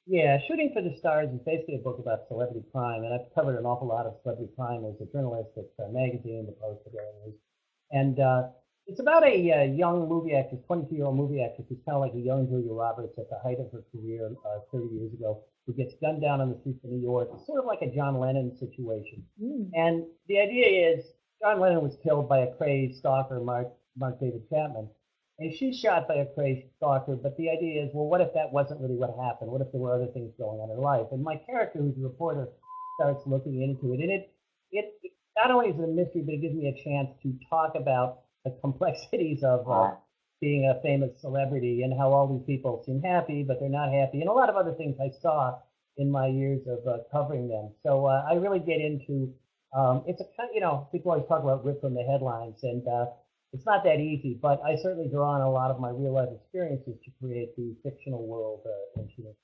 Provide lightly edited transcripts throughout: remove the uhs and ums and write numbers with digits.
Yeah, Shooting for the Stars is basically a book about celebrity crime, and I've covered an awful lot of celebrity crime as a journalistic magazine, the Post, the Daily News. And it's about a young movie actress, 22-year-old movie actress, who's kind of like a young Julia Roberts at the height of her career 30 years ago, who gets gunned down on the streets of New York. It's sort of like a John Lennon situation. And the idea is John Lennon was killed by a crazed stalker, Mark David Chapman. And she's shot by a crazy stalker, but the idea is, well, what if that wasn't really what happened? What if there were other things going on in her life? And my character, who's a reporter, starts looking into it. And it not only is it a mystery, but it gives me a chance to talk about the complexities of being a famous celebrity and how all these people seem happy, but they're not happy, and a lot of other things I saw in my years of covering them. So I really get into it's a kind, people always talk about rip from the headlines, and it's not that easy, but I certainly draw on a lot of my real life experiences to create the fictional world into it.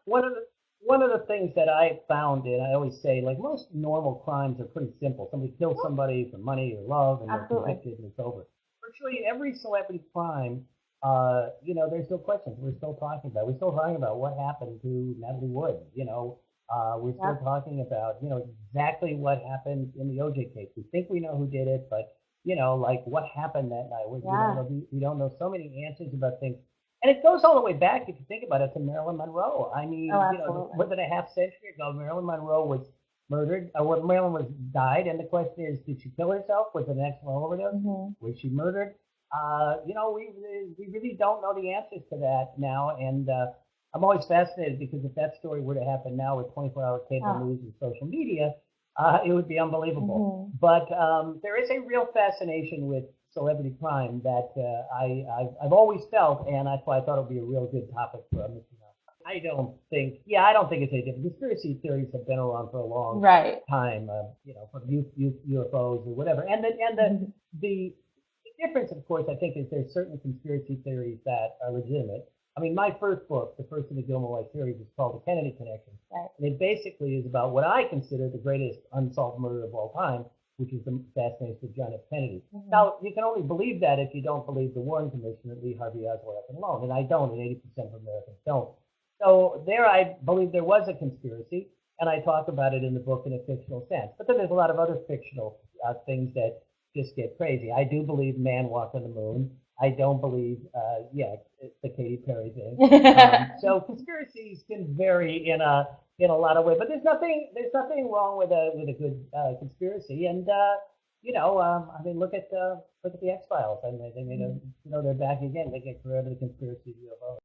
One of the one of the things that I found, and I always say, like most normal crimes are pretty simple. Somebody kills somebody for money or love, and they're convicted, and it's over. Virtually every celebrity crime, there's still questions. We're still talking about. We're still talking about what happened to Natalie Wood. We're still talking about, exactly what happened in the OJ case. We think we know who did it, but like what happened that night. We don't know so many answers about things. And it goes all the way back, if you think about it, to Marilyn Monroe. I mean, more than a half century ago, Marilyn Monroe was murdered. Marilyn was died, and the question is, did she kill herself? Was it an accidental overdose? Was she murdered? We really don't know the answers to that now, and I'm always fascinated because if that story were to happen now with 24-hour cable news and social media, it would be unbelievable. But there is a real fascination with celebrity crime that I've always felt, and that's why I thought it would be a real good topic for us. I don't think it's any different. Conspiracy theories have been around for a long time, from UFOs or whatever. And the difference, of course, I think, is there's certain conspiracy theories that are legitimate. I mean, my first book, the first in the Gil Malloy series, is called The Kennedy Connection. And it basically is about what I consider the greatest unsolved murder of all time, which is the assassination of John F. Kennedy. Now, you can only believe that if you don't believe the Warren Commission that Lee Harvey Oswald happened alone, and I don't, and 80% of Americans don't. So there I believe there was a conspiracy, and I talk about it in the book in a fictional sense. But then there's a lot of other fictional things that just get crazy. I do believe man walked on the moon. I don't believe, it's the Katy Perry thing. So conspiracies can vary in a lot of ways, but there's nothing wrong with a good conspiracy. And I mean, look at the X-Files. I mean, they made they're back again. They get rid of the conspiracy of UFOs.